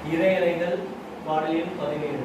இறையறைகள் பாடல் எண் 17.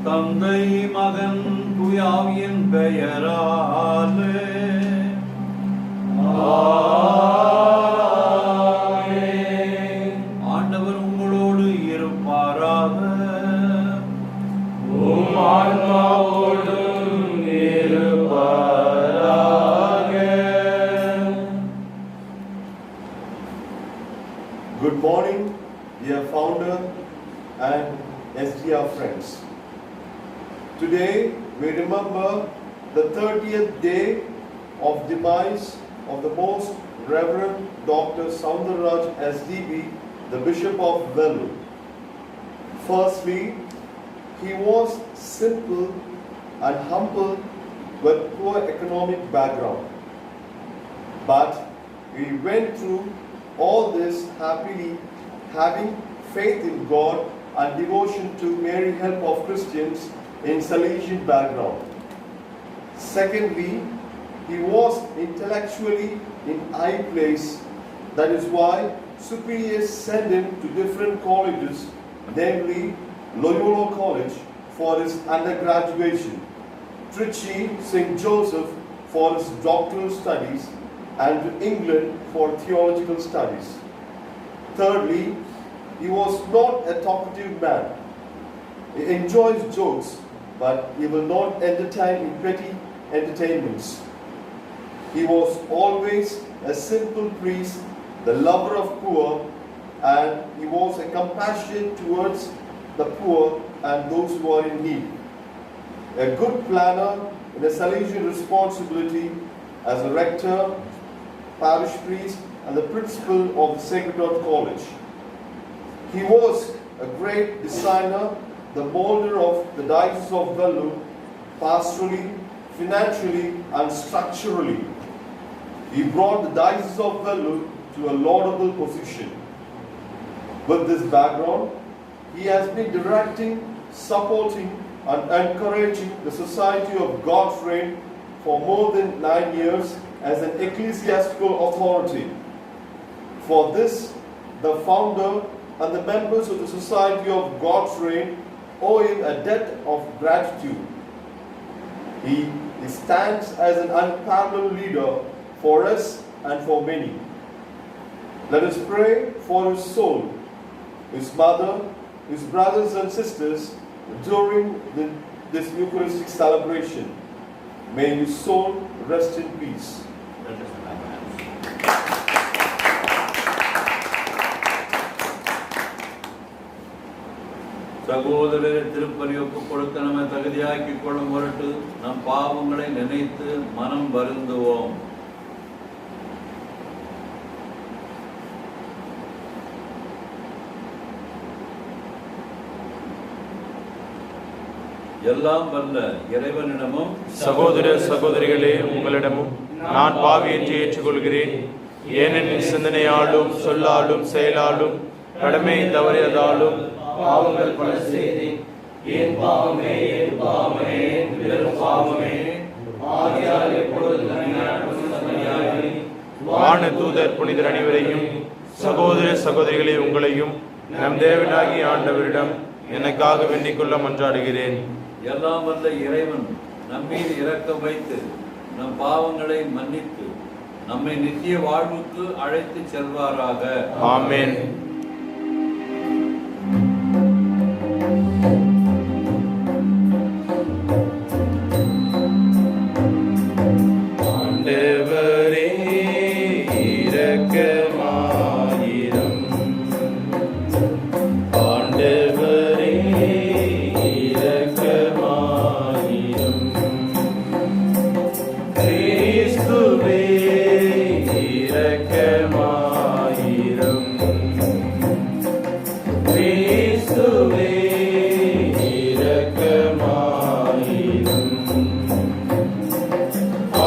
தந்தை மகன் தூயாவியின் பெயராலே ஆண்டவர் உங்களோடு இருப்பாராக. Good morning, dear founder and SDR friends. Today we remember the 30th day of demise of the most Reverend Dr. Soundarraj SDB, the Bishop of Vellore. Firstly, he was simple and humble with poor economic background. But he went through all this happily, having faith in God and devotion to Mary Help of Christians in Salesian background. Secondly, he was intellectually in high place. That is why superiors sent him to different colleges, namely Loyola College for his undergraduation, Trichy St. Joseph for his doctoral studies, and to England for theological studies. Thirdly, he was not a talkative man. He enjoys jokes, but he will not entertain in petty entertainments. He was always a simple priest, the lover of poor, and he was a compassionate towards the poor and those who are in need. A good planner in a Salesian responsibility as a rector, parish priest, and the principal of the Sacred Heart College. He was a great designer, the molder of the Diocese of Vellore, pastorally, financially, and structurally. He brought the Diocese of Vellore to a laudable position. With this background, he has been directing, supporting, and encouraging the Society of God's Reign for more than 9 years as an ecclesiastical authority. For this, the founder and the members of the Society of God's Reign owe him a debt of gratitude. He stands as an unparalleled leader for us and for many. Let us pray for his soul, his mother, his brothers and sisters during this Eucharistic celebration. May his soul rest in peace. Let us clap hands. சகோதரரை திருப்பலி ஒப்புக் கொடுக்க நம்மை தகுதியாக்கிக் கொள்ளும் பொருட்டு நம் பாவங்களை நினைத்து மனம் வருந்துவோம். எல்லாம் வல்ல இறைவனிடமும் சகோதர சகோதரிகளே உங்களிடமும் நான் பாவி என்று ஏற்றுக்கொள்கிறேன். ஏனெனில் சிந்தனையாலும் சொல்லாலும் செயலாலும் கடமை தவறியதாலும் பாவங்கள் பல செய்தேன். என் பாவமே என் பாவமே என் பெரும் பாவமே. ஆகையால் எப்பொழுதும் வான தூதர் புனிதர் அனைவரையும் சகோதர சகோதரிகளே உங்களையும் நம் தேவனாகிய ஆண்டவரிடம் எனக்காக வேண்டிக் கொள்ள மன்றாடுகிறேன். எல்லாம் வல்ல இறைவன் நம்மீது இரக்கம் வைத்து நம் பாவங்களை மன்னித்து நம்மை நித்திய வாழ்வுக்கு அழைத்து செல்வாராக. ஆமென். ஆண்டவரே இரக்கமாயிரும். ஆண்டவரே இரக்கமாயிரும். கிறிஸ்துவே இரக்கமாயிரும். கிறிஸ்துவே இரக்கமாயிரும்.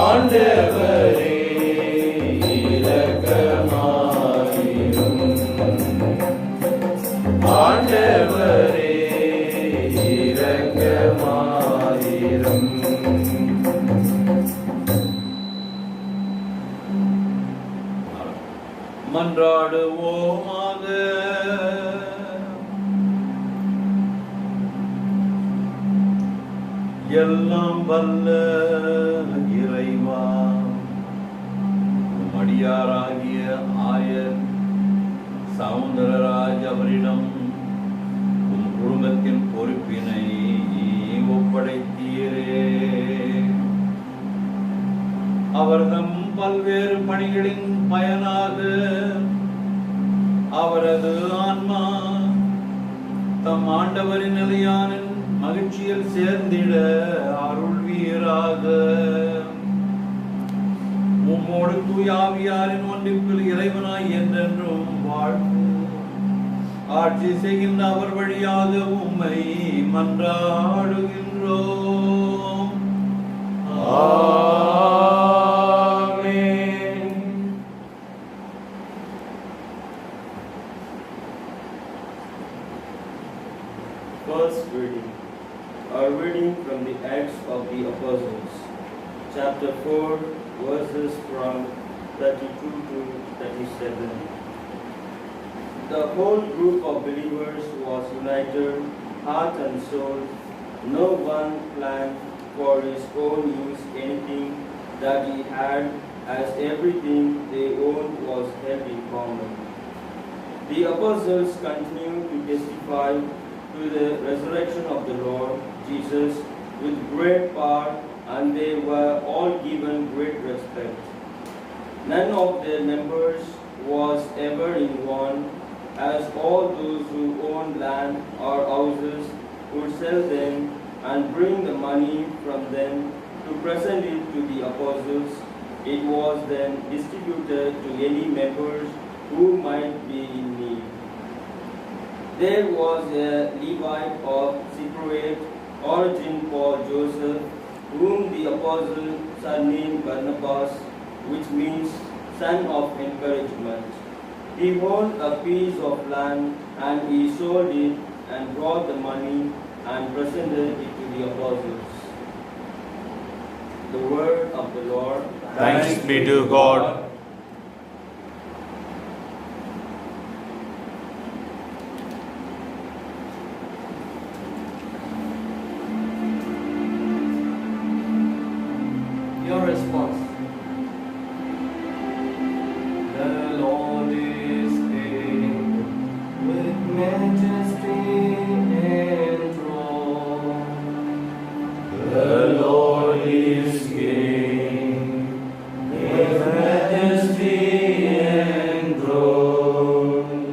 ஆண்டவரே இரக்கமாயிரும். ஆண்டவரே இரக்கமாயிரும். மன்றாடுவோமாக. எல்லாம் வல்ல இறைவா, அடியாராகிய ஆயர் சவுந்தரராஜ் அவரிடம் உம் குடும்பத்தின் பொறுப்பினை ஒப்படைத்தீரே. அவர்தம் பல்வேறு பணிகளின் பயனாக அவரது ஆன்மா தம் ஆண்டவரின் நிலையான மகிழ்ச்சியில் சேர்ந்திட அருள்வீராக. உம்மோடு தூயாவியாரின் ஒன்றிற்குள் இறைவனாய் என்றென்றும் வாழ்வு ஆட்சி செய்கின்ற அவர் வழியாக உம்மை மன்றாடுகின்றோம். ஆமென். First reading. Our reading from the Acts of the Apostles, chapter 4, verses from 32 to 37. The whole group of believers was united, heart and soul. No one planned for his own use anything that he had, as everything they owned was held in common. The apostles continued to testify to the resurrection of the Lord Jesus with great power, and they were all given great respect. None of their members was ever in want, as all those who owned land or houses would sell them and bring the money from them to present it to the apostles. It was then distributed to any members who might be in need. There was a Levite of Cypriot origin called Joseph, whom the apostle surnamed Barnabas, which means son of encouragement. He owned a piece of land, and he sold it and brought the money and presented it to the apostles. The word of the Lord. Thanks be to God. Your response. The Lord is king, with majesty enthroned. The Lord is King, with majesty enthroned.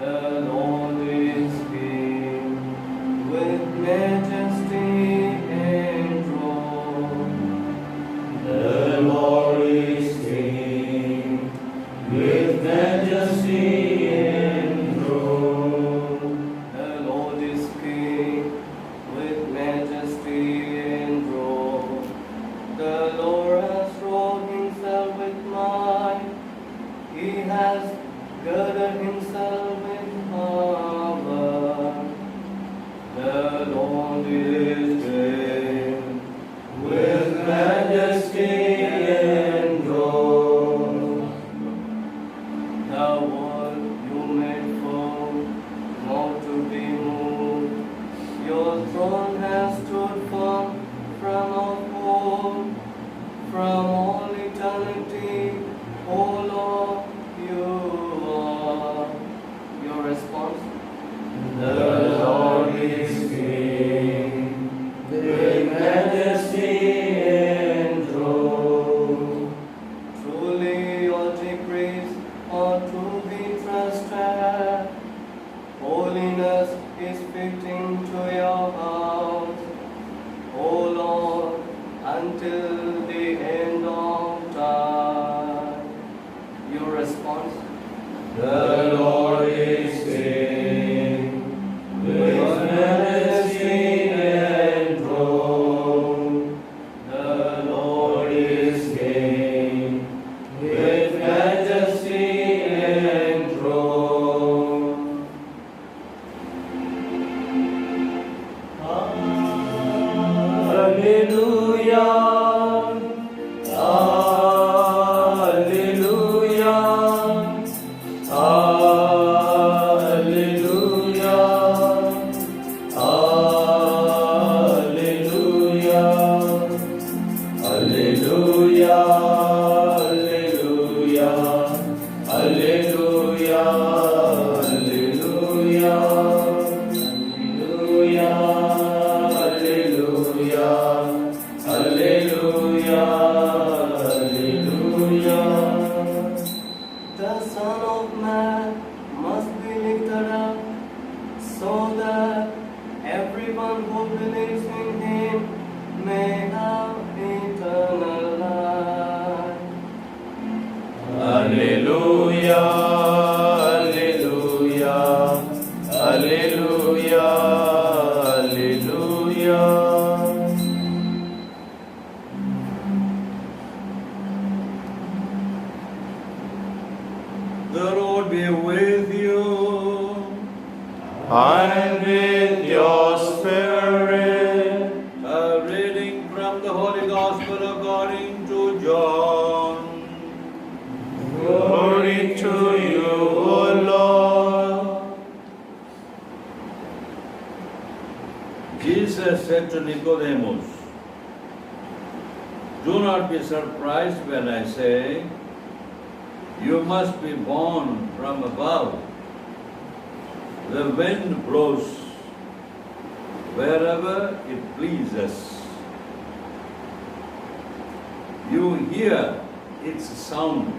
The Lord is king, with majesty enthroned. The until the end of time. Your response? The Lord is King, with majesty enthroned. The Lord is King, with majesty enthroned. Hallelujah. The Son of Man must be lifted up, so that everyone who believes in him may have eternal life. Alleluia, alleluia, alleluia, alleluia. The Lord be with you. And with your spirit. A reading from the Holy Gospel according to John. Glory to you, O Lord. Jesus said to Nicodemus, "Do not be surprised when I say, you must be born from above. The wind blows wherever it pleases. You hear its sound,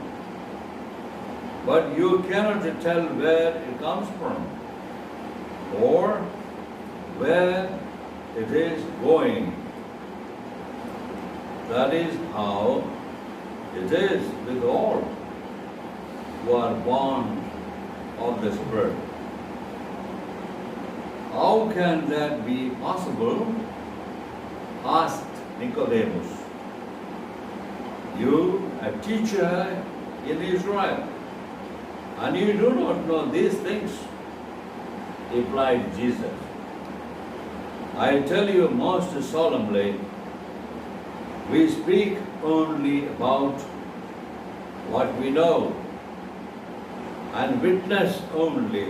but you cannot tell where it comes from or where it is going. That is how it is with all who are born of the Spirit." "How can that be possible?" asked Nicodemus. "You, a teacher in Israel, and you do not know these things?" replied Jesus. "I tell you most solemnly, we speak only about what we know, and witness only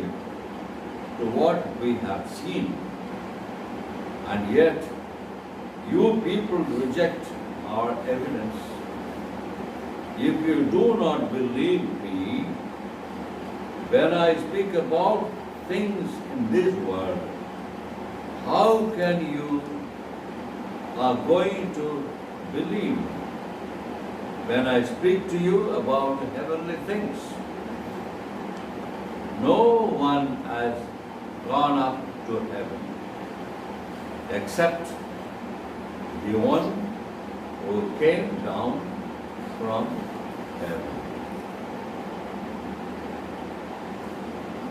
to what we have seen. And yet, you people reject our evidence. If you do not believe me, when I speak about things in this world, how can you are going to believe when I speak to you about heavenly things? No one has gone up to heaven except the one who came down from heaven."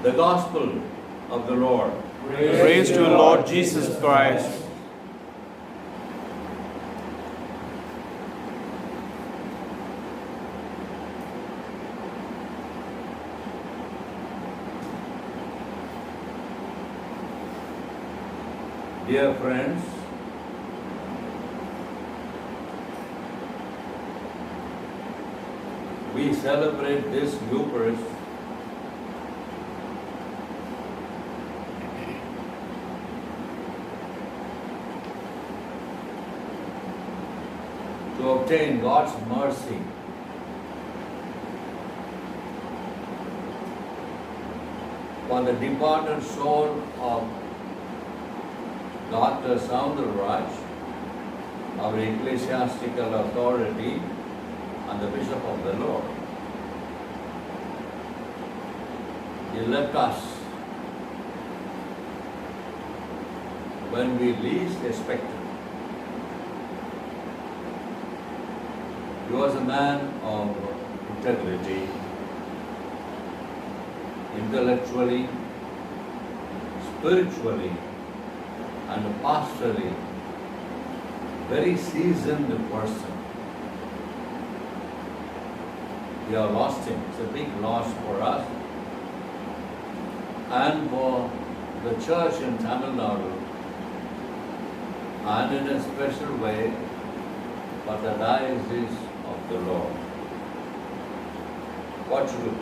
The Gospel of the Lord. Praise to Lord Jesus Christ. Dear friends, we celebrate this Eucharist to obtain God's mercy for the departed soul of Dr. Soundarraj, our ecclesiastical authority and the Bishop of the Lord. He left us when we least expected. He was a man of integrity, intellectually, spiritually, and pastorally, very seasoned person. We have lost him. It's a big loss for us and for the church in Tamil Nadu, and in a special way for the diocese of the Lord. What to do?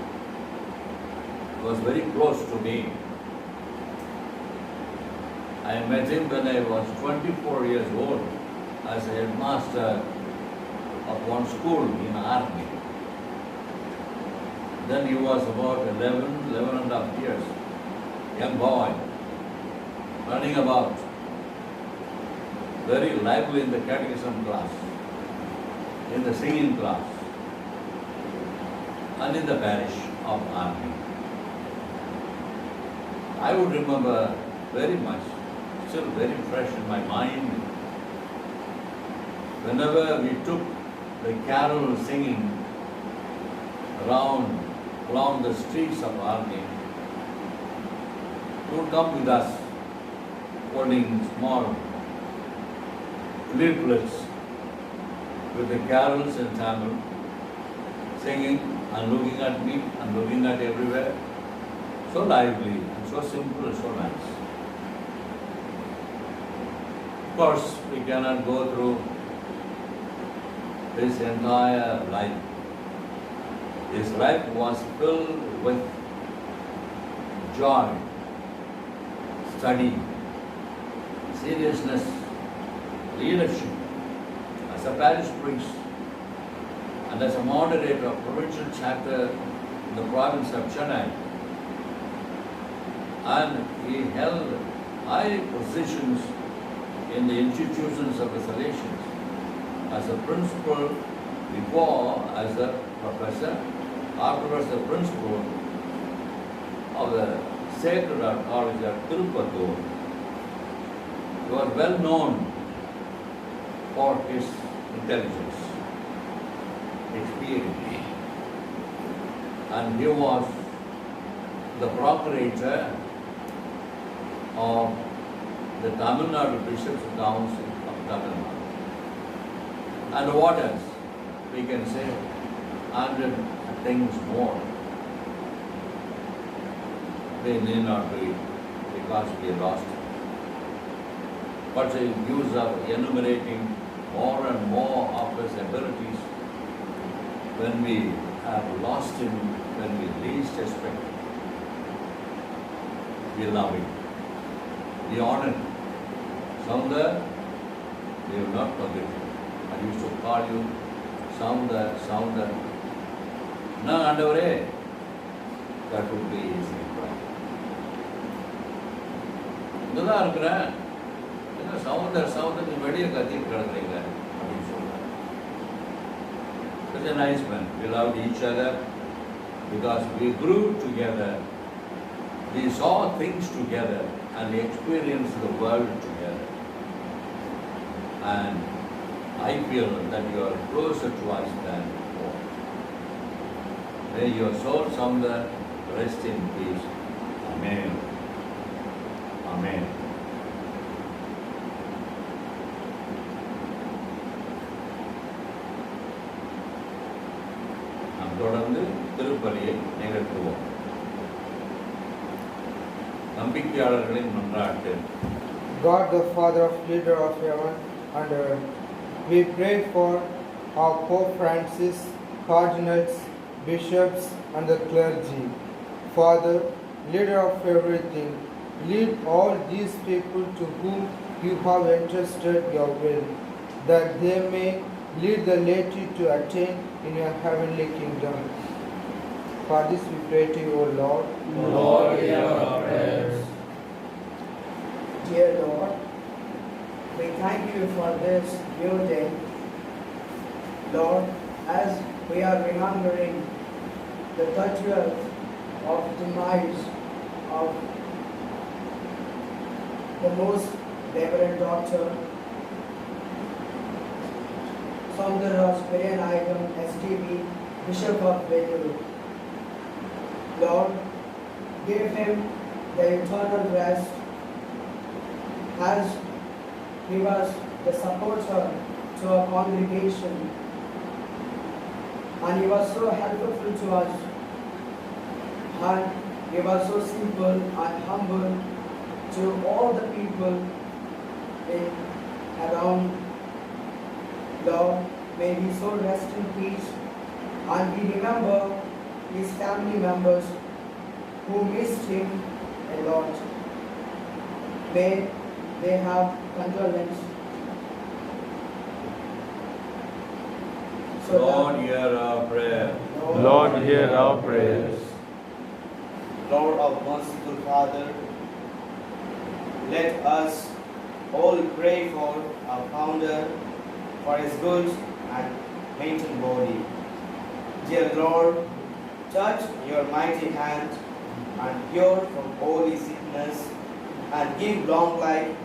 He was very close to me. I met him when I was 24 years old as a headmaster of one school in Army. Then he was about 11 and a half years, young boy, running about, very lively in the catechism class, in the singing class, and in the parish of Army. I would remember very much, still very fresh in my mind, whenever we took the carol singing along the streets of Army, he would come with us, holding small leaflets with the carols in Tamil, singing and looking at me and looking at everywhere. So lively and so simple and so nice. Of course, we cannot go through his entire life. His life was filled with joy, study, seriousness, leadership as a parish priest and as a moderator of provincial chapter in the province of Chennai. And he held high positions in the institutions of the Salesians as a principal, before as a professor, afterwards the principal of the Sacred Heart College at Tirupattur. He was well known for his intelligence, experience, and he was the procurator of the Tamil Nadu Bishops' Council of Tamil Nadu. And what else? We can say 100 things more. They need not be because we lost it. But the use of enumerating more and more of his abilities when we have lost him, when we least expect him. We love him. We honor him. Sounda, we will not forget him. I used to call you Sounda. No, Andavare, that would be his reply. இங்கதான் இருக்கிறேன், என்ன சவுந்தர் வெளியே கத்திட்டு கிடக்குறீங்க அப்படின்னு சொல்றாரு. Such a nice man. We loved each other because we grew together. We saw things together and we experienced the world together. And I feel that you are closer to us than before. May your soul somewhere rest in peace. Amen. Amen. நாம் தொடர்ந்து திருப்பலியை நிகழ்த்துவோம். நம்பிக்கையாளர்களின் மன்றாட்டு. God, the Father of leader of heaven and earth, we pray for our Pope Francis, cardinals, bishops, and the clergy. Father, leader of everything, lead all these people to whom you have entrusted your will, that they may lead the laity to attain in your heavenly kingdom. For this we pray to you, O Lord. Lord, hear our prayers. Dear Lord, we thank you for this new day. Lord, as we are remembering the 30th of demise of the most reverend Dr. Soundaraj Perianayagam STB, Bishop of Vellore. Lord, give him the eternal rest as he was the supporter to our congregation, and he was so helpful to us, and he was so simple and humble to all the people around. Lord, may his soul rest in peace, and we remember his family members who missed him a lot. May they have condolence. Lord, hear our prayer. Lord, hear our prayers. Lord of merciful Father, let us all pray for our founder, for his good and fainting body. Dear Lord, touch your mighty hand and cure from all his sickness, and give long life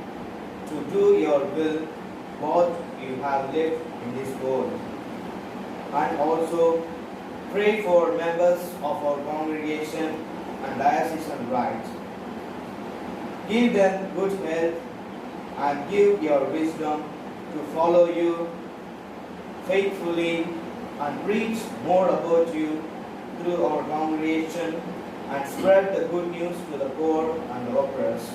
to do your will, what you have left in this world. And also pray for members of our congregation and diocesan rites. Give them good health and give your wisdom to follow you faithfully and preach more about you through our congregation and spread the good news to the poor and the oppressed.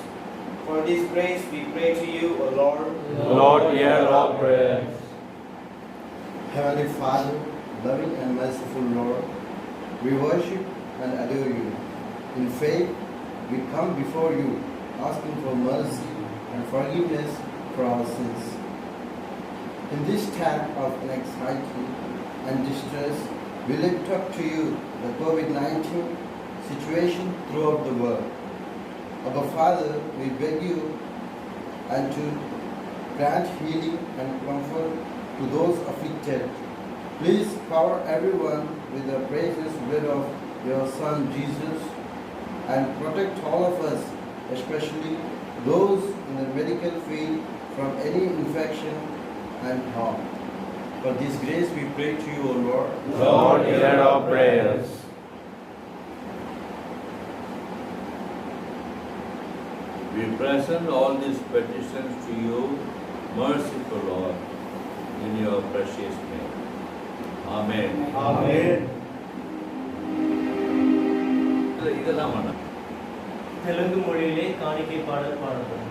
For this grace we pray to you, O Lord. Lord, hear our prayers. Heavenly Father, loving and merciful Lord, we worship and adore you. In faith, we come before you, asking for mercy and forgiveness for our sins. In this time of anxiety and distress, we lift up to you the COVID-19 situation throughout the world. Our Father, we beg you and to grant healing and comfort to those afflicted. Please cover everyone with the precious blood of your Son Jesus, and protect all of us, especially those in the medical field, from any infection and harm. For this grace we pray to you, O Lord. Lord, hear our prayers. We present all these petitions to you, merciful Lord, in your precious name. Amen. Amen. இதெல்லாம் வேணாம். தெலுங்கு மொழியிலே காணிக்கை பாடல் பாடப்படும்.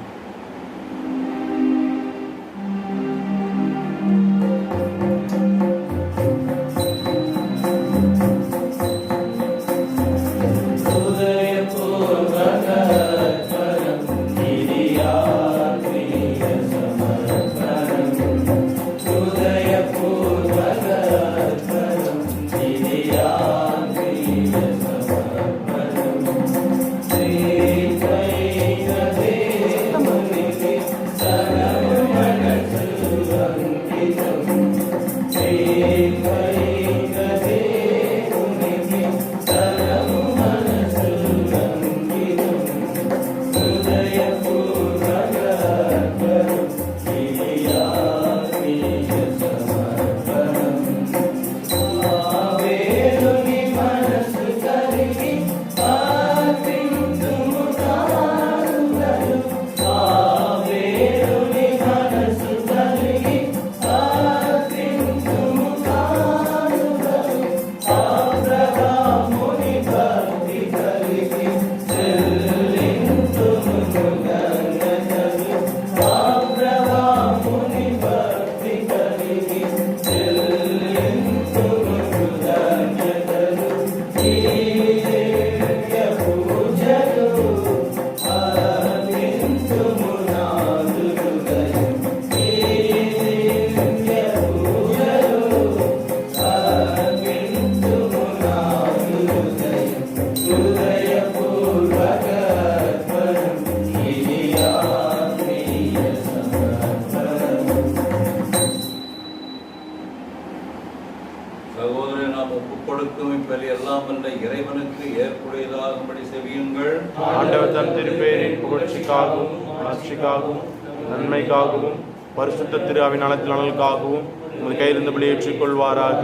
சகோதரன் நாம் ஒப்புக் கொடுக்கும் இப்பலி எல்லாம் வல்ல இறைவனுக்கு ஏற்புடையதாகும்படி செவியுங்கள். ஆண்டவர் தம் திருப்பெயரின் புகழ்ச்சிக்காகவும் ஆட்சிக்காகவும் நன்மைக்காகவும் பரிசுத்த திரு அவிநலத்தின் நலனுக்காகவும் உமது கையிலிருந்து பலி ஏற்றுக்கொள்வாராக.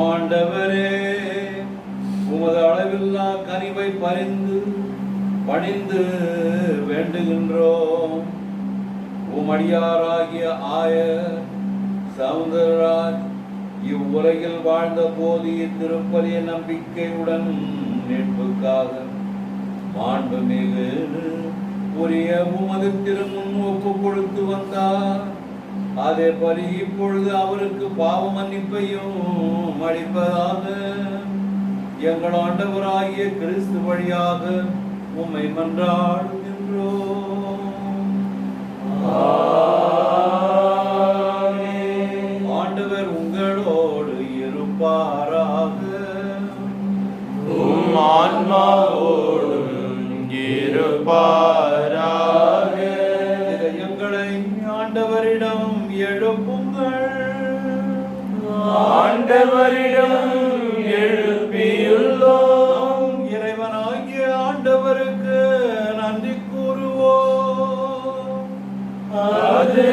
ஆண்டவரே, உமது அளவில்லா கனிவை பணிந்து வேண்டுகின்றோம். உமடியாராகிய ஆயர் சவுந்தரராஜ் இவ்வுலகில் வாழ்ந்த போது இத்திருப்பலிய நம்பிக்கையுடன் மீட்புக்காக மாண்புமிகு உரிய உமது திருமுன் ஒப்பு கொடுத்து வந்தார். அதே பலி இப்பொழுது அவருக்கு பாவ மன்னிப்பையும் அளிப்பதாக எங்கள் ஆண்டவராகிய கிறிஸ்து வழியாக உம்மை மன்றாடுகின்றோம். ஆண்டவர் உங்களோடு இருப்பாராக. உம் ஆன்மாவோடும் இருப்பாராக. எங்களை ஆண்டவரிடம் எழுப்புங்கள். ஆண்டவரிடம் எழுப்பியுள்ளோம். இறைவனாகிய ஆண்டவருக்கு நன்றி கூறுவோம். அது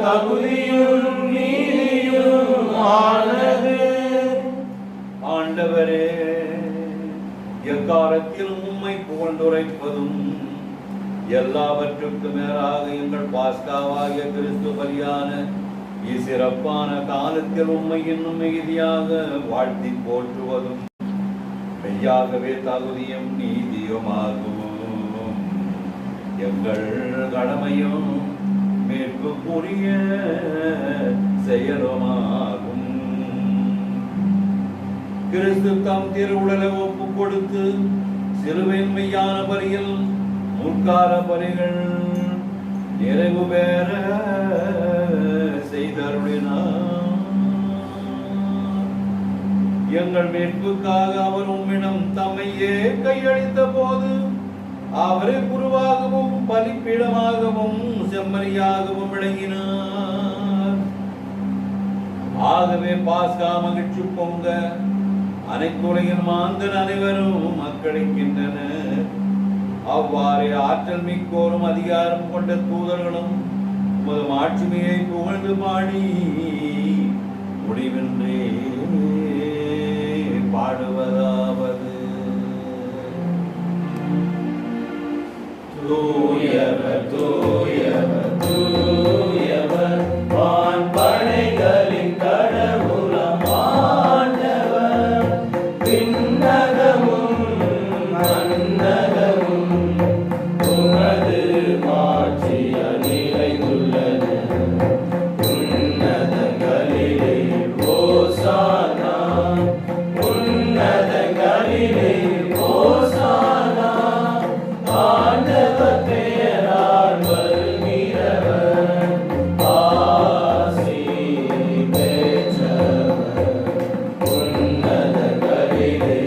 தகுதியும் நீதியும் ஆனது. ஆண்டவரே, எக்காலத்திலும் உம்மை புகழ்ந்துரைப்பதும் எல்லாவற்றுக்கு மேலாக எங்கள் பாஸ்காவாகிய கிறிஸ்து பலியான இச்சிறப்பான காலத்தில் உம்மை இன்னும் மிகுதியாக வாழ்த்தி போற்றுவதும் மெய்யாகவே தகுதியும் நீதியுமாகும். எங்கள் கடமையும் மீட்புக்குரிய செயலுமாகும். கிறிஸ்து தம் திருவுடலை ஒப்பு கொடுத்து சிலுவையின் மெய்யான பலியில் முற்கால பலிகள் நிறைவு பெற செய்தருளினார். எங்கள் மீட்புக்காக அவர் உம்மிடம் தம்மையே கையளித்த போது அவரை குருவாகவும் பலிப்பீடமாகவும் செம்மறியாகவும் விளங்கினார். ஆகவே பாஸ்கா மகிழ்ச்சி பொங்க அனைத்துலகின் மாந்தன் அனைவரும் மக்களிக்கின்றனர். அவ்வாறே ஆற்றல் மிக்கோரும் அதிகாரம் கொண்ட தூதர்களும் உமது மாட்சிமையை புகழ்ந்து பாடி முடிவின்றி பாடுவதாவது. தூயவர் தூயவர் தூயவர் வான்படைகளின் கடவுளாம் ஆண்டவர். விண்ணகமும் மண்ணகமும் உமது மாட்சியால் நிறைந்துள்ளன. உன்னதங்களிலே ஓசானா, உன்னதங்களிலே ஓசானா. ஆண்டவர் பெயரால் வருகிறவர் ஆசி பெற்றவர். உன்னதங்களிலே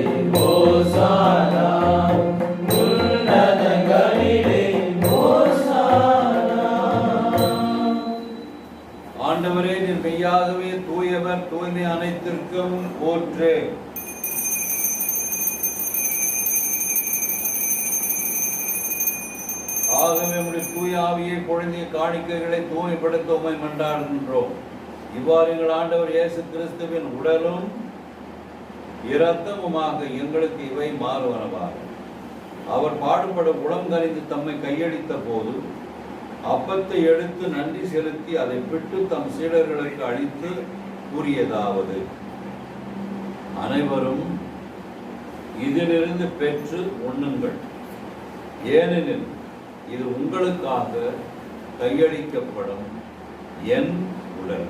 ஓசானா, உன்னதங்களிலே ஓசானா. ஆண்டவரே, நீர் மெய்யாகவே தூயவர், தூய்மை அனைத்திற்கும் போற்றே. ஆகவே உம்முடைய தூய ஆவியை பொழுதிய காணிக்கைகளை தூய்மைப்படுத்த உம்மை மன்றாடுகின்றோம். இவ்வாறு எங்கள் ஆண்டவர் இயேசு கிறிஸ்துவின் உடலும் இரத்தமுமாக எங்களுக்கு இவை மாறுவனவாக. அவர் பாடுபட உளம் கனிந்து தம்மை கையளித்த போது அப்பத்தை எடுத்து நன்றி செலுத்தி அதை பிட்டு தம் சீடர்களுக்கு அளித்து கூறியதாவது: அனைவரும் இதிலிருந்து பெற்று உண்ணுங்கள், ஏனெனில் இது உங்களுக்காக கையளிக்கப்படும் என் உடல்.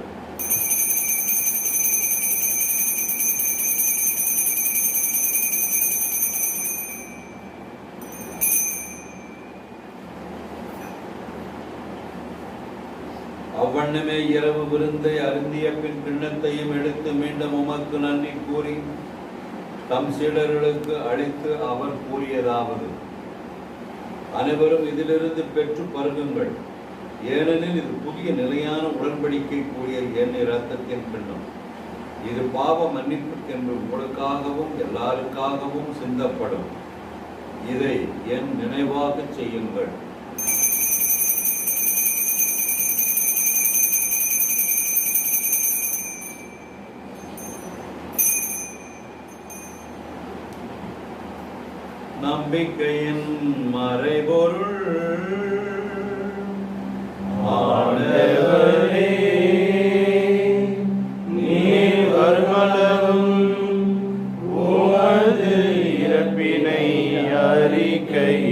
அவ்வண்ணமே இரவு விருந்தை அருந்திய பின் கிண்ணத்தையும் எடுத்து மீண்டும் உமக்கு நன்றி கூறி தம் சீடர்களுக்கு அளித்து அவர் கூறியதாவது: அனைவரும் இதிலிருந்து பெற்று பருகுங்கள், ஏனெனில் இது புதிய நிலையான உடன்படிக்கை கூடிய என் இரத்தத்தின் கிண்ணம். இது பாவ மன்னிப்புக்கென்று உங்களுக்காகவும் எல்லாருக்காகவும் சிந்தப்படும். இதை என் நினைவாகச் செய்யுங்கள். நம்பிக்கையின் மறைபொருள் ஆண்டவரே, நீர் வருமளவும் உமது இறப்பினை அறிக்கையிடுகின்றோம்,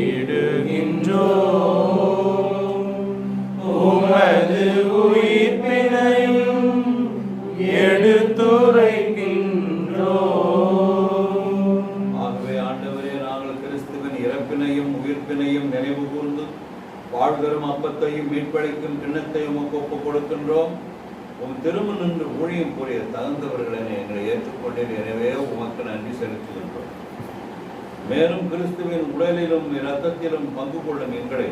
உமது உயிர்ப்பினையும் எடுத்துரைக்கின்றோம். ஆகவே ஆண்டவரே, நாங்கள் கிறிஸ்துவின் இறப்பினையும் உயிர்ப்பினையும் நினைவு கூர்ந்து வாழ்வரும் அப்பத்தையும் மீட்பளிக்கும் கிண்ணத்தையும் உமக்கு ஒப்புக் கொடுக்கின்றோம். உம் திரும்ப நின்று ஊழியம் புரிய தகுந்தவர்கள் என எங்களை ஏற்றுக்கொண்டேன். எனவே உமக்கு நன்றி செலுத்துகின்றோம். மேலும் கிறிஸ்துவின் உடலிலும் இரத்தத்திலும் பங்கு கொள்ளும் எங்களை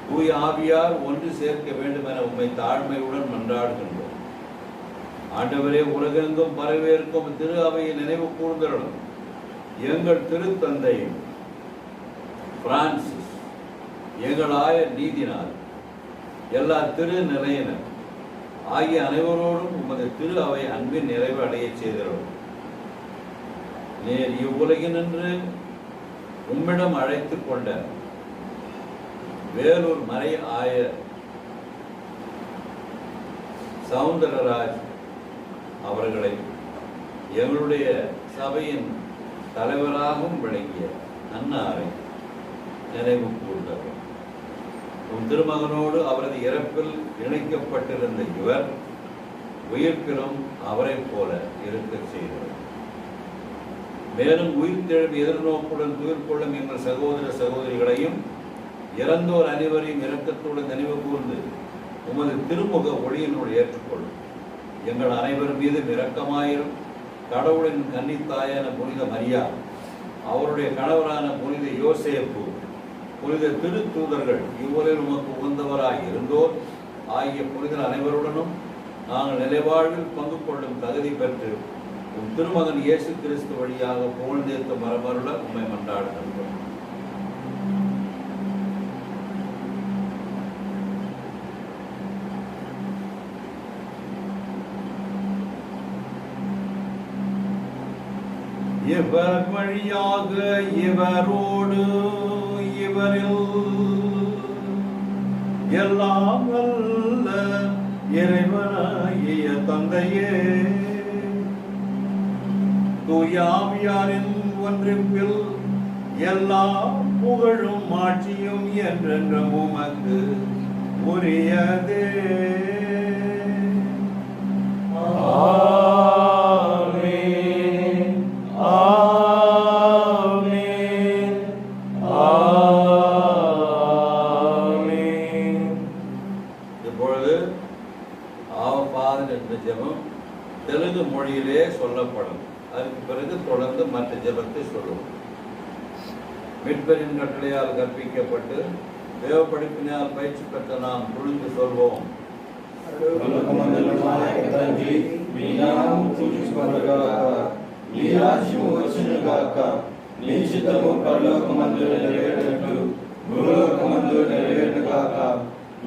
தூய ஆவியார் ஒன்று சேர்க்க வேண்டும் என உம்மை தாழ்மையுடன் மன்றாடுகின்றோம். ஆண்டவரே, உலகெங்கும் பரவேற்கும் திரு அவையை நினைவு கூர்ந்தருளும். எங்கள் திருத்தந்தை பிரான்சிஸ், எங்கள் ஆயர் நீதினார், எல்லா திரு நிலையினர் ஆகிய அனைவரோடும் உமது திரு அவை அன்பின் நிறைவு அடைய செய்தருளும். நீர் இவ்வுலகினின்று உம்மிடம் அழைத்துக் கொண்ட வேலூர் மறை ஆயர் சவுந்தரராஜ் அவர்களை எங்களுடைய சபையின் தலைவராகவும் விளங்கிய அன்னாரை நினைவு கூர்ந்தவர். உன் திருமகனோடு அவரது இறப்பில் இணைக்கப்பட்டிருந்த இவர் உயிர்ப்பிலும் அவரை போல இருக்க செய்தவர். மேலும் உயிர்த்தெழும் எதிர்நோக்குடன் துயிர் கொள்ளும் எங்கள் சகோதர சகோதரிகளையும் இறந்தோர் அனைவரையும் இரக்கத்துடன் நினைவு கூர்ந்து உமது திருமுக ஒளியினோடு ஏற்றுக்கொள்ளும். எங்கள் அனைவர் மீதும் இரக்கமாயிரும். கடவுளின் கன்னித்தாயான புனித மரியா, அவருடைய கணவரான புனித யோசேப்பு, புனித திருத்தூதர்கள், இவ்வுலகில் உமக்கு உகந்தவராய் இருந்தோர் ஆகிய புனிதர் அனைவருடனும் நாங்கள் நிலைவாழ்வில் பங்கு கொள்ளும் தகுதி பெற்று உன் திருமகன் இயேசு கிறிஸ்து வழியாக புகழ்ந்தேத்த மரமருள உம்மை மன்றாடுகின்றோம். இவர் வழியாக இவரோடு இவரில் எல்லாம் வல்ல இறைவனாகிய தந்தையே, தூயாவியாரின் ஒன்றிப்பில் எல்லா புகழும் ஆட்சியும் என்றென்றும் உமக்கு உரியதே. ஆமென், ஆமென், ஆமென். இப்பொழுது ஆவபாதன் என்ற ஜெபம் தெலுங்கு மொழியிலே சொல்லப்படும். அதற்கு பிறகு தொடர்ந்து மற்ற ஜெபத்தை சொல்லுவோம். மீட்பரின் கட்டளையால் கற்பிக்கப்பட்டு தேவ படிப்பினால் பயிற்சி பெற்ற நாம் துணிந்து சொல்வோம். పరలోకమందున్న తండ్రి, మీ నామము పూజించబడుగాక, మీ రాజ్యము వచ్చునుగాక, మీ చిత్తము పరలోకమందు నెరవేరినట్లు భూలోకమందు నెరవేరునుగాక.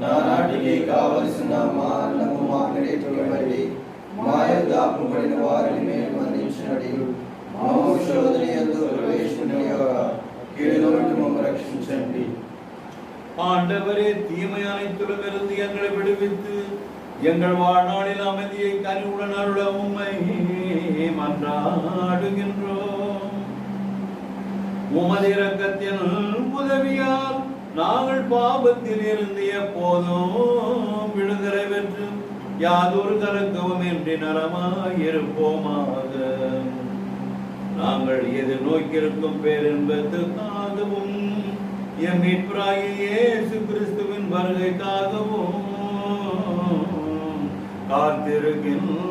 నానాటికి కావలసిన మా అన్నము మాకు నేర్చుకోండి. మా యొద్ద అప్పుబడిన వారిని మేము మన్నించినట్టు మమ్ము శోధన యందు ప్రవేశింపనివ్వక కీడు నుండి మమ్ము రక్షించండి. ஆண்டவரே, தீமை அனைத்திலும் இருந்து எங்களை விடுவித்து எங்கள் வாழ்நாளில் அமைதியை கனிவுடன் அருள உம்மை மன்றாடுகின்றோம். உமது இரக்கத்தின் உதவியால் நாங்கள் பாவத்தில் இருந்து எப்போதும் விடுதலை பெற்று யாதொரு கலக்கமும் இன்றி நலமாயிருப்போமாக. நாங்கள் எதிர்நோக்கியிருக்கும் பேரின்பத்துக்காகவும் எம் மீட்பராகிய இயேசு கிறிஸ்துவின் வருகைக்காகவும் காத்திருக்கின்றோம்.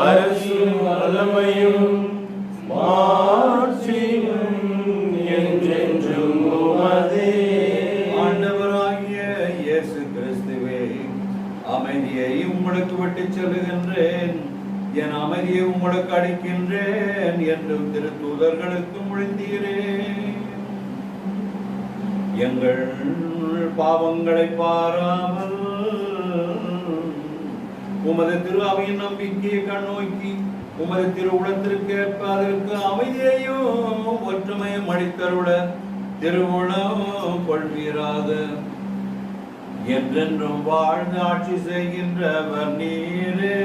அரசும் வல்லமையும் மாட்சியும் என்றென்றும் உமதே. ஆண்டவராகிய இயேசு கிறிஸ்துவே, அமைதியை உங்களுக்கு விட்டுச் செல்லுகின்றேன். என் அமைதி அமைதியை உங்களுக்கு அளிக்கின்றேன் என்றும் திருத்தூதர்களுக்கு மொழிந்தீரேன். எங்கள் பாவங்களை பாராமல் உமது திரு அவையின் நம்பிக்கையை கண்ணோக்கி உமது திரு உடத்திற்கு ஏற்ப அதற்கு அமைதியையும் ஒற்றுமையும் அளித்தருள திருவுளம் கொள்வீராக. என்றென்றும் வாழ்ந்து ஆட்சி செய்கின்றவர் நீரே.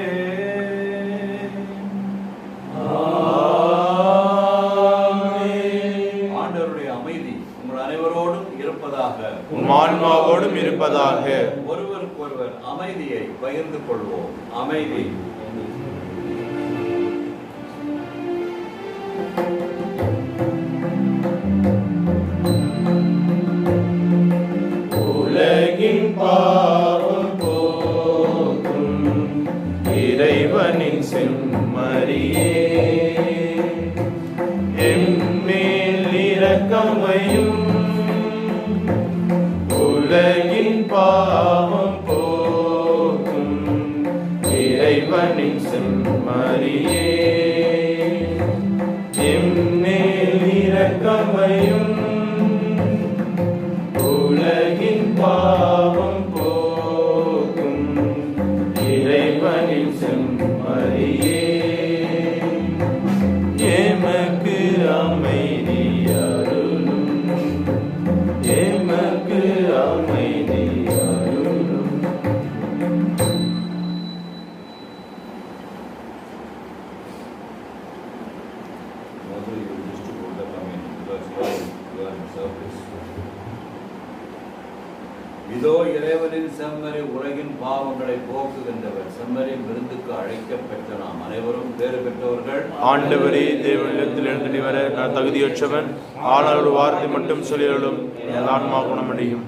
ஆண்டவருடைய அமைதி உங்கள் அனைவரோடும் இருப்பதாக, உம் ஆன்மாவோடும் இருப்பதாக. ஒருவருக்கொருவர் அமைதியை பகிர்ந்து கொள்வோம். அமைதி. உலகின் பாவம் போக்கும் இறைவனின் செம்மறியே, எம்மேல் இரக்கமையும். உலகின் பாவம் போக்கும் இறைவனின் செம்மறியே, எம்மேல் இரக்கமையும். உலகின் பாவம் போக்கும் இறைவனின் செம்மறியே, எமக்கு அமைதி அருளும், எமக்கு அமைதி அருளும். இதோ இறைவனின் செம்மறி, உலகின் பாவங்களை போக்குகின்றவர். செம்மறி விருந்துக்கு அழைக்கப்பெற்ற நாம் அனைவரும் பேறு பெற்றவர்கள். ஆண்டவரே, தேவனிடத்தில் எழுந்தடி வர நான் தகுதியற்றவன். ஆனால் ஒரு வார்த்தை மட்டும் சொல்லியருளும், என் ஆன்மா குணமடையும்.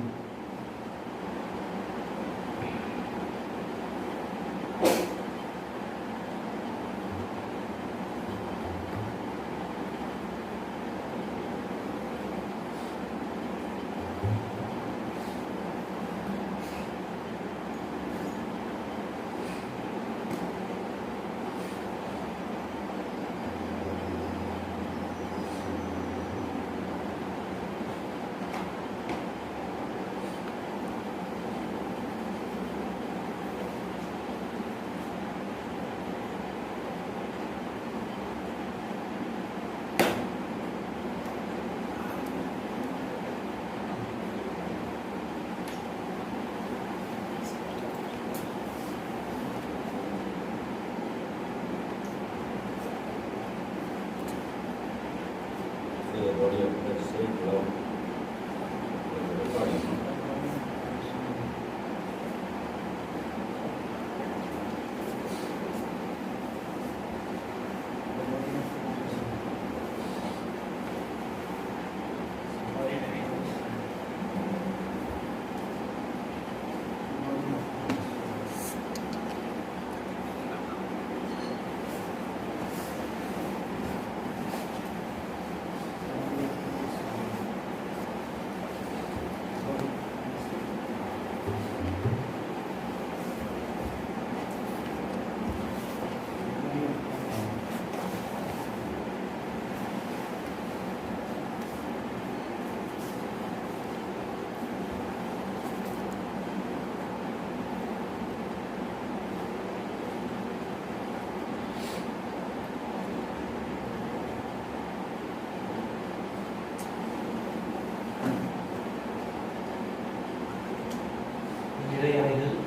இறையணைகள்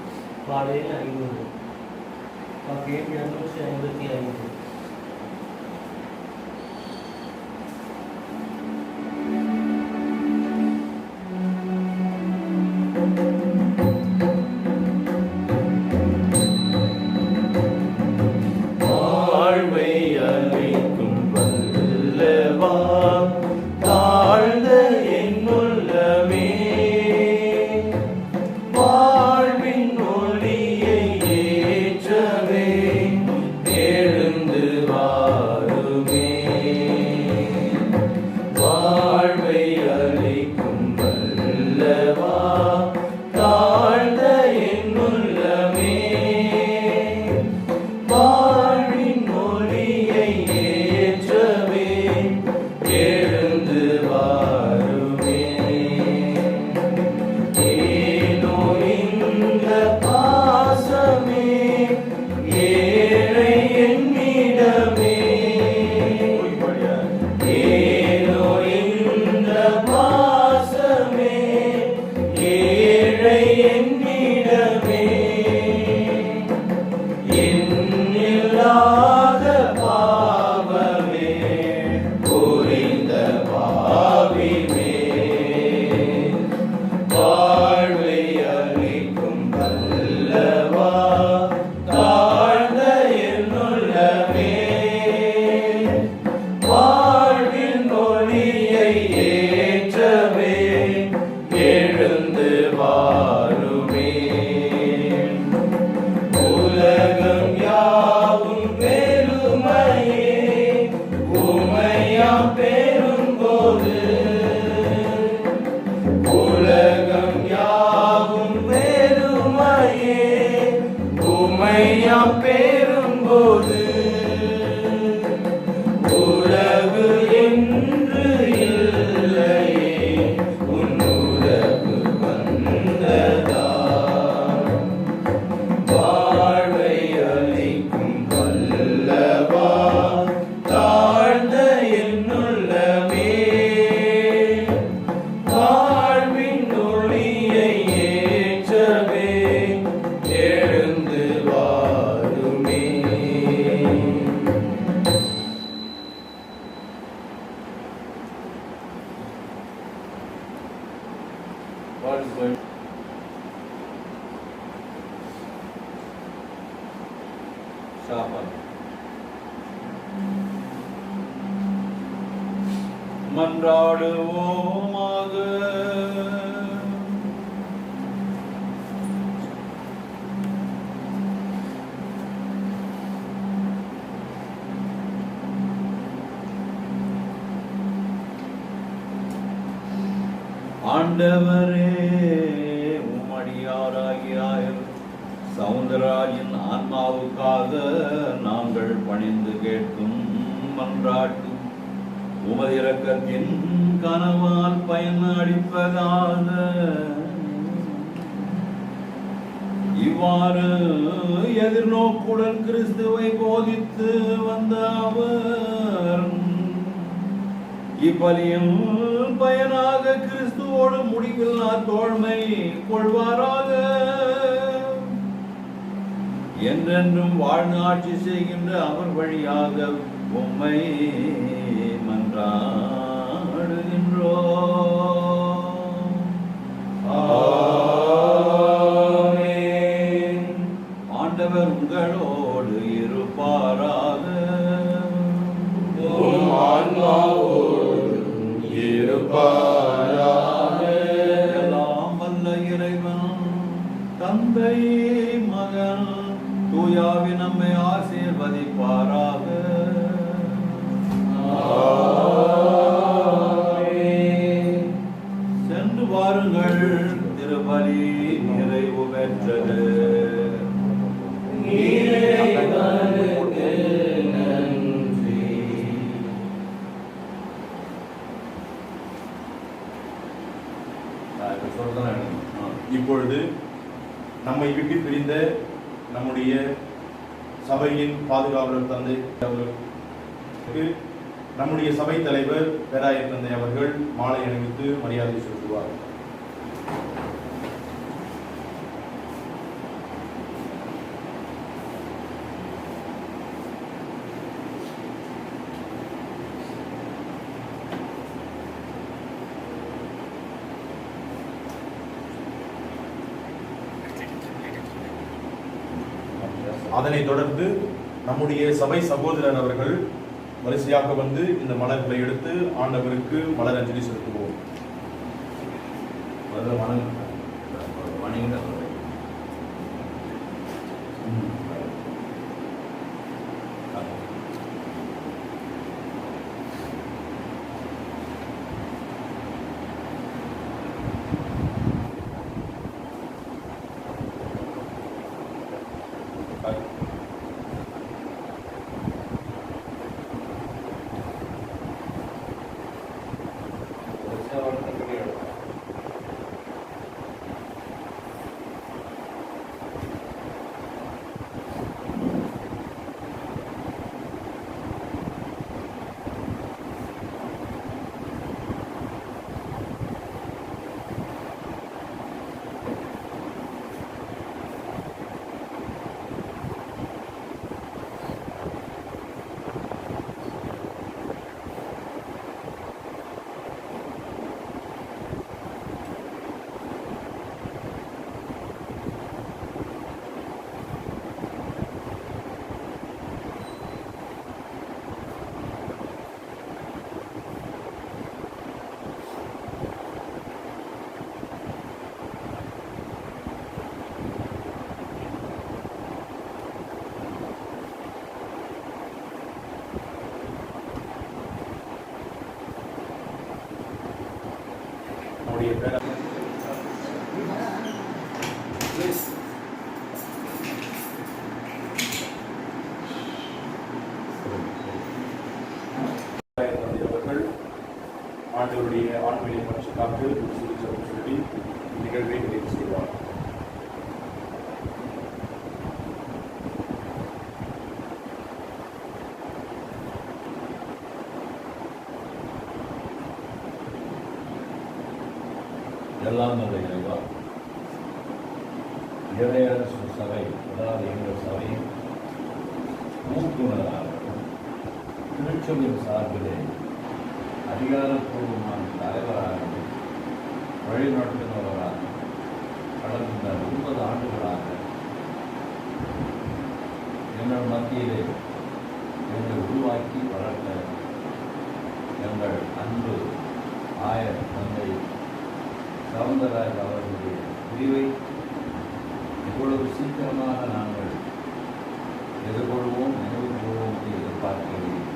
பாலையில் 500 பக்கையில் 255. வாழ்வை அளிக்கும் வல்லவா, தாழ்ந்த என் உள்ளமே, வாழ்வின் ஒளியை ஏற்றவே எழுந்து வாருமே. வாழ்வை அளிக்கும் வல்லவா, தாழ்ந்த என் உள்ளமே, வாழ்வின் ஒளியை God is going. Sharpen. மன்றாடுவோமாக. ஆண்டவரே, உம்மடியாராகிய சவுந்தரராஜின் ஆன்மாவுக்காக நாங்கள் பணிந்து கேட்கும் மன்றாட்டும் உமது இரக்கத்தின் கனவால் பயன் அளிப்பதாக. இவ்வாறு எதிர்நோக்குடன் கிறிஸ்துவை போதித்து வந்த அவர் இப்பலியும் பயனாக கிறிஸ்துவோடு முடிவில்லா தோழ்மை கொள்வாராக. என்றென்றும் வாழ்ந்து ஆட்சி செய்கின்ற அவர் வழியாக உம்மை மன்றாடுகின்றோம். ஆமென். ஆண்டவர் உங்களோடு இருப்பாராக. உம் ஆன்மாவோடும் இருப்பாராக. எல்லாம் வல்ல இறைவன் தந்தை மகன் தூயாவி நம்மை ஆசீர்வதிப்பாராக. ஆமென். சென்று வாருங்கள், திருபலி நிறைவு பெற்றது. இறைவனுக்கு நன்றி. இப்பொழுது நம்மை விட்டு பிரிந்த நம்முடைய சபையின் பாதுகாவலர் தந்தை அவர்களுக்கு நம்முடைய சபை தலைவர் பேராயர் தந்தை அவர்கள் மாலை அணிவித்து மரியாதை செலுத்துவார். அதனைத் தொடர்ந்து நம்முடைய சபை சகோதரர் அவர்கள் வரிசையாக வந்து இந்த மலர்களை எடுத்து ஆண்டவருக்கு மலர் அஞ்சலி செலுத்துவோம். ஆண்டவருடைய ஆண்மையை பற்றி காத்து சொல்லி நிகழ்வை நிறைவு செய்வார். எல்லாம் நல்ல இறைவா, இறையரசு சபை, அதாவது எங்கள் சபை மூக்குனராக திருச்சபையின் சார்பிலே அதிகாரப்பூர்வமான தலைவராக வழிநடத்துபவராக கடந்த 30 ஆண்டுகளாக எங்கள் மத்தியிலே எங்களை உருவாக்கி வளர்த்த எங்கள் அன்பு ஆயர் தந்தை சவுந்தரராஜ் அவர்களுடைய பிரிவை இவ்வளவு சீக்கிரமாக நாங்கள் எதிர்கொள்வோம், நினைவு கொள்வோம் என்று எதிர்பார்க்கிறேன்.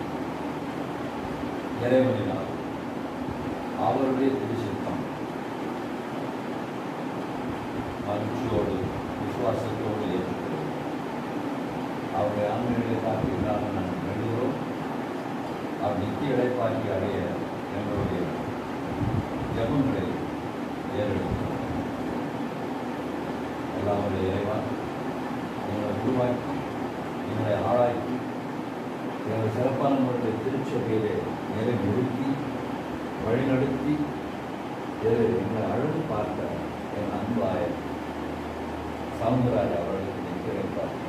இறைவனினால் அவருடைய திருச்சித்தம் மகிழ்ச்சியோடு விசுவாசத்தோடு ஏற்றுக்கிறோம். அவருடைய ஆன்மீக காப்பீடாக நாங்கள் எழுதுகிறோம். அவர் நித்திய இடைப்பாக்கி அடைய எங்களுடைய ஜபங்களை ஏறெடுக்கிறோம். எல்லாருடைய இறைவா, எங்களை உருவாக்கி எங்களை ஆளாக்கி எங்கள் சிறப்பான முறையில் திருச்சபையிலே நிலை நிறுத்தி வழிநடத்தி எங்களை அழகு பார்த்த என் அன்பாய சவுந்தரராஜ் அவர்களுக்கு நிச்சயம் பார்த்து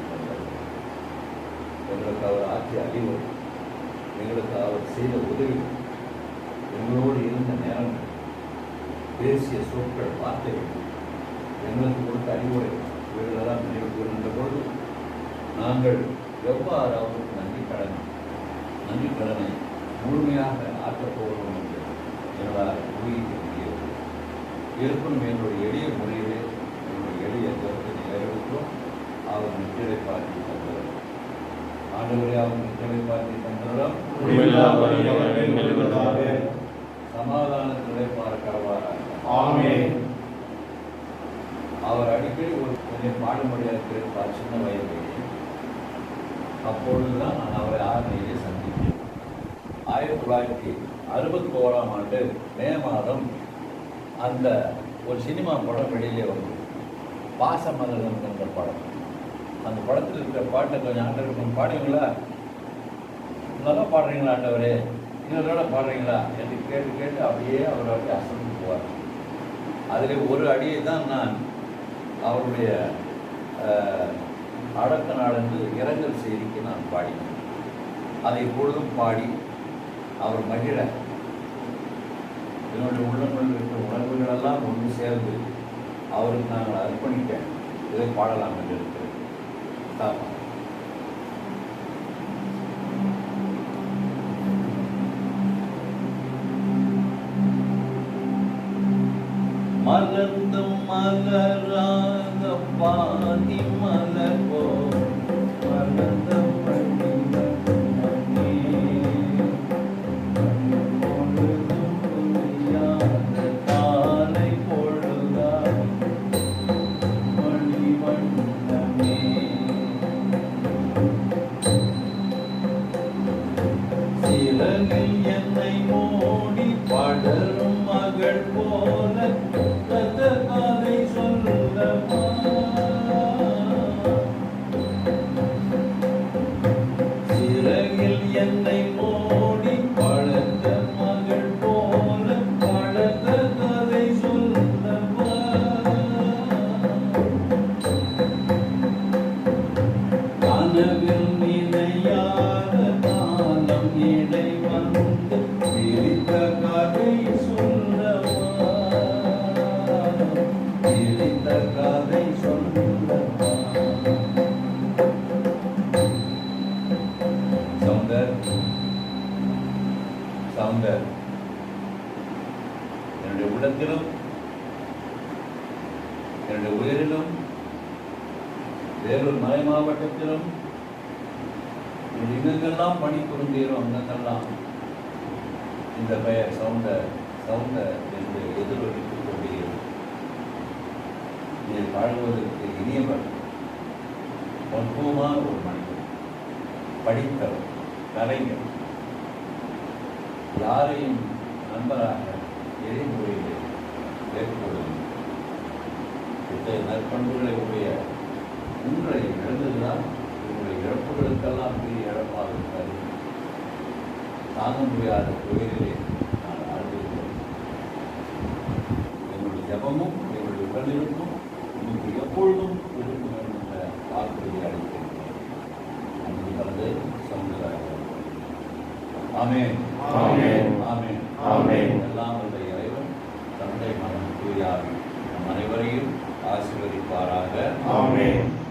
எங்களுக்கு அவர் ஆற்றிய அறிவு, எங்களுக்கு அவர் செய்த உதவி, எங்களோடு இருந்த நேரங்கள், பேசிய சொற்கள், வார்த்தைகள், எங்களுக்கு கொடுத்த அறிவுரை, இவர்களெல்லாம் நினைவு கூறுகின்ற பொழுது நாங்கள் எவ்வாறு அவருக்கு நன்றி கடனை முழுமையாக ஆற்றப் போகிறோம் என்று எங்களால் ஊகிக்க முடியாது. இருப்பினும் எங்களுடைய எளிய முறையிலே எங்களுடைய எளிய கருத்தை நிறைவேற்றோம். அவர் நிச்சயத்தை பார்த்து தந்தவர். ஆண்டவரே, அவர் நிச்சயத்தை பார்த்து தந்தவரும் சமாதானத்திலே பார்க்கிறவாராக. ஆமென். அவர் அடிக்கடி ஒரு கொஞ்சம் பாடுமொழியாக இருக்கிறார் சின்ன வயதிலேயே. அப்பொழுதுதான் நான் அவரை ஆரணையிலே சந்தித்தேன். 1961ஆம் ஆண்டு மே மாதம் அந்த ஒரு சினிமா படம் வெளியிலே வந்து பாசமலர்கள் என்ற படம். அந்த படத்தில் இருக்கிற பாட்டை கொஞ்சம் ஆண்டவருக்கு பாடுவீங்களா, நல்லா பாடுறீங்களா ஆண்டவரே, இன்னொரு பாடுறீங்களா என்று கேட்டு கேட்டு அப்படியே அவர் அப்படியே அசந்து போவார். அதில் ஒரு அடியை தான் நான் அவருடைய அடக்க நாளன்று இரங்கல் செய்திக்கு நான் பாடினேன். அதை எப்பொழுதும் பாடி அவர் மகிழ என்னுடைய உள்ளங்களில் இருக்கிற உணர்வுகளெல்லாம் ஒன்று சேர்ந்து அவருக்கு நாங்கள் அர்ப்பணிக்க இதை பாடலாம் என்று இருக்கிறது. மலர்ந்தும் மலராத பாதி மலர் போல் மலர்ந்த காலை பொழுதாய் மணி வண்ணமே சிறகில் என்னை மூடி படரும் மகள் போல கதை சொல்லமா சிறகில் என்னை மூடி பழந்த மகள் போல பழந்த கதை சொல்லமா கனவில் நினையாத காலம் இடை வந்து பிரித்த கதை சொல்லமா பிரித்த கதை சொல்லமா. சவுந்தர் என்னுடைய உள்ளத்திலும் என்னுடைய உயிரிலும் வேறொரு மலை மாவட்டத்திலும் எங்கெங்கெல்லாம் பணி புரிந்தீரோ அங்கெல்லாம் இந்த பெயர் சவுந்தர் என்று எதிரொலித்துக் கொண்டீர்கள். இதை பழகுவதற்கு இனியவர், பக்குவமான ஒரு மனிதர், படித்தவர், கலைஞர், யாரையும் நண்பராக எதிர்முறையிலே ஏற்படுவது இத்தகைய நற்பண்புகளை உடைய உங்களை இழந்ததுதான் உங்களுடைய இழப்புகளுக்கெல்லாம் பெரிய இழப்பாக இருக்காது. தாங்க முடியாத கோயிலிலே நான் ஆழ்ந்திருக்கிறேன். எங்களுடைய ஜபமும் எங்களுடைய உடலிருப்பும் உங்களுக்கு எப்பொழுதும் இருக்க வேண்டும் என்ற வாக்குறுதியை அளித்திருக்கிறேன். அன்பு கலந்து சமுதாயம். ஆமென். ஆமென். ஆமென். ஆமென். எல்லாம் வல்ல இறைவன் தந்தை மகன் தூய ஆவி நம் அனைவரையும் ஆசீர்வதிப்பாராக. ஆமென்.